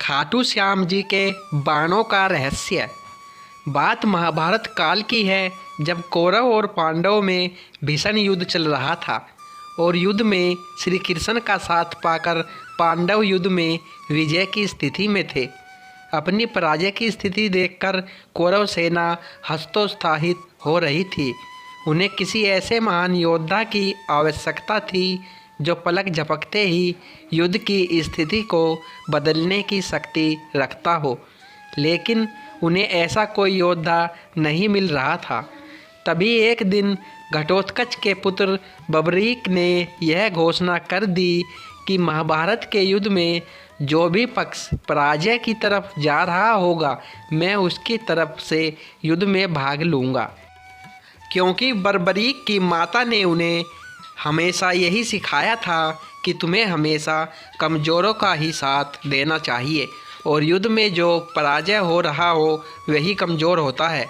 खाटू श्याम जी के बाणों का रहस्य। बात महाभारत काल की है, जब कौरव और पांडवों में भीषण युद्ध चल रहा था और युद्ध में श्री कृष्ण का साथ पाकर पांडव युद्ध में विजय की स्थिति में थे। अपनी पराजय की स्थिति देखकर कौरव सेना हतोत्साहित हो रही थी। उन्हें किसी ऐसे महान योद्धा की आवश्यकता थी जो पलक झपकते ही युद्ध की स्थिति को बदलने की शक्ति रखता हो, लेकिन उन्हें ऐसा कोई योद्धा नहीं मिल रहा था। तभी एक दिन घटोत्कच के पुत्र बबरीक ने यह घोषणा कर दी कि महाभारत के युद्ध में जो भी पक्ष पराजय की तरफ जा रहा होगा, मैं उसकी तरफ से युद्ध में भाग लूँगा। क्योंकि बर्बरीक की माता ने उन्हें हमेशा यही सिखाया था कि तुम्हें हमेशा कमज़ोरों का ही साथ देना चाहिए और युद्ध में जो पराजय हो रहा हो वही कमज़ोर होता है।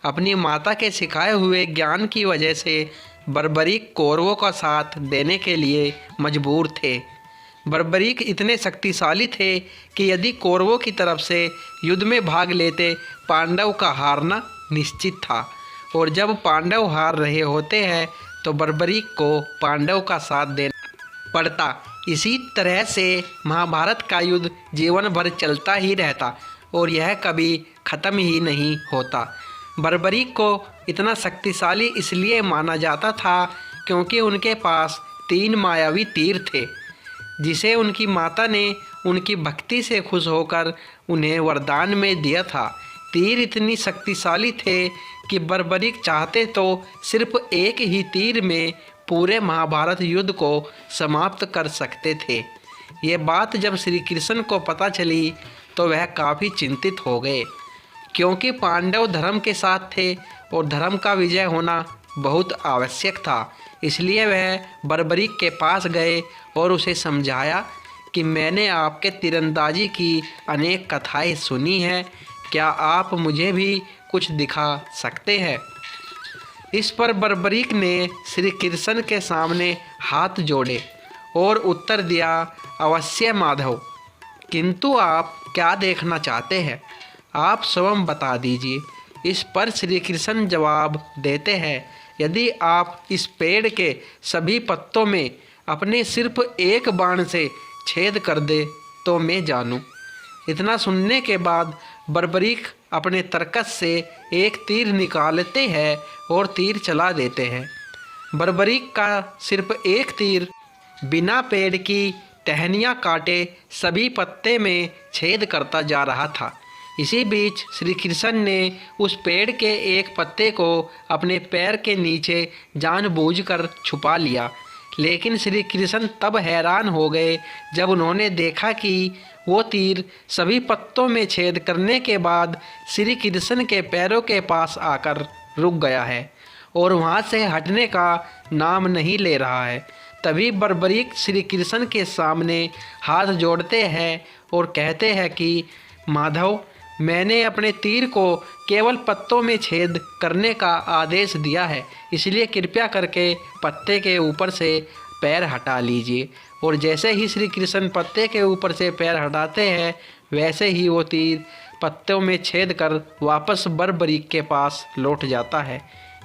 अपनी माता के सिखाए हुए ज्ञान की वजह से बर्बरीक कौरवों का साथ देने के लिए मजबूर थे। बर्बरीक इतने शक्तिशाली थे कि यदि कौरवों की तरफ से युद्ध में भाग लेते, पांडव का हारना निश्चित था और जब पांडव हार रहे होते हैं तो बर्बरीक को पांडव का साथ देना पड़ता। इसी तरह से महाभारत का युद्ध जीवन भर चलता ही रहता और यह कभी ख़त्म ही नहीं होता। बर्बरीक को इतना शक्तिशाली इसलिए माना जाता था क्योंकि उनके पास 3 मायावी तीर थे, जिसे उनकी माता ने उनकी भक्ति से खुश होकर उन्हें वरदान में दिया था। तीर इतनी शक्तिशाली थे कि बर्बरीक चाहते तो सिर्फ एक ही तीर में पूरे महाभारत युद्ध को समाप्त कर सकते थे। ये बात जब श्री कृष्ण को पता चली तो वह काफ़ी चिंतित हो गए, क्योंकि पांडव धर्म के साथ थे और धर्म का विजय होना बहुत आवश्यक था। इसलिए वह बर्बरीक के पास गए और उसे समझाया कि मैंने आपके तीरंदाजी की अनेक कथाएं सुनी हैं, क्या आप मुझे भी कुछ दिखा सकते हैं? इस पर बर्बरीक ने श्री कृष्ण के सामने हाथ जोड़े और उत्तर दिया, अवश्य माधव, किंतु आप क्या देखना चाहते हैं? आप स्वयं बता दीजिए। इस पर श्री कृष्ण जवाब देते हैं, यदि आप इस पेड़ के सभी पत्तों में अपने सिर्फ एक बाण से छेद कर दे तो मैं जानूं। इतना सुनने के बाद बर्बरीक अपने तरकस से एक तीर निकालते हैं और तीर चला देते हैं। बर्बरीक का सिर्फ एक तीर बिना पेड़ की टहनियाँ काटे सभी पत्ते में छेद करता जा रहा था। इसी बीच श्री कृष्ण ने उस पेड़ के एक पत्ते को अपने पैर के नीचे जानबूझकर छुपा लिया, लेकिन श्री कृष्ण तब हैरान हो गए जब उन्होंने देखा कि वो तीर सभी पत्तों में छेद करने के बाद श्री कृष्ण के पैरों के पास आकर रुक गया है और वहाँ से हटने का नाम नहीं ले रहा है। तभी बर्बरीक श्री कृष्ण के सामने हाथ जोड़ते हैं और कहते हैं कि माधव, मैंने अपने तीर को केवल पत्तों में छेद करने का आदेश दिया है, इसलिए कृपया करके पत्ते के ऊपर से पैर हटा लीजिए। और जैसे ही श्री कृष्ण पत्ते के ऊपर से पैर हटाते हैं, वैसे ही वो तीर पत्तों में छेद कर वापस बर्बरीक के पास लौट जाता है।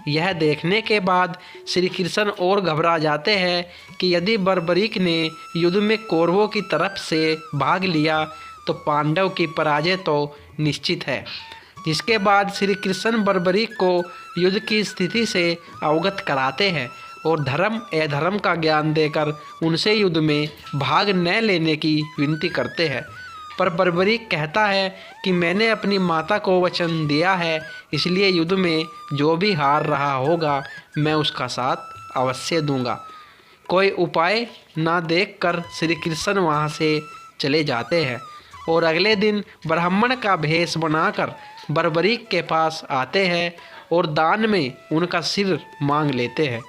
यह देखने के बाद श्री कृष्ण और घबरा जाते हैं कि यदि बर्बरीक ने युद्ध में कौरवों की तरफ से भाग लिया तो पांडव की पराजय तो निश्चित है। जिसके बाद श्री कृष्ण बर्बरीक को युद्ध की स्थिति से अवगत कराते हैं और धर्म अधर्म का ज्ञान देकर उनसे युद्ध में भाग न लेने की विनती करते हैं। पर बर्बरीक कहता है कि मैंने अपनी माता को वचन दिया है, इसलिए युद्ध में जो भी हार रहा होगा मैं उसका साथ अवश्य दूंगा। कोई उपाय ना देखकर श्री कृष्ण वहाँ से चले जाते हैं और अगले दिन ब्राह्मण का भेष बनाकर बर्बरीक के पास आते हैं और दान में उनका सिर मांग लेते हैं।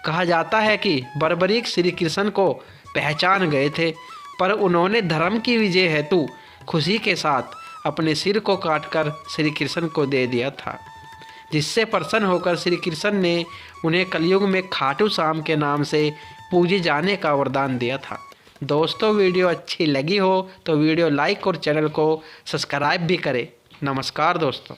कहा जाता है कि बर्बरीक श्री कृष्ण को पहचान गए थे, पर उन्होंने धर्म की विजय हेतु खुशी के साथ अपने सिर को काटकर श्री कृष्ण को दे दिया था, जिससे प्रसन्न होकर श्री कृष्ण ने उन्हें कलयुग में खाटू श्याम के नाम से पूजे जाने का वरदान दिया था। दोस्तों वीडियो अच्छी लगी हो तो वीडियो लाइक और चैनल को सब्सक्राइब भी करें। नमस्कार दोस्तों।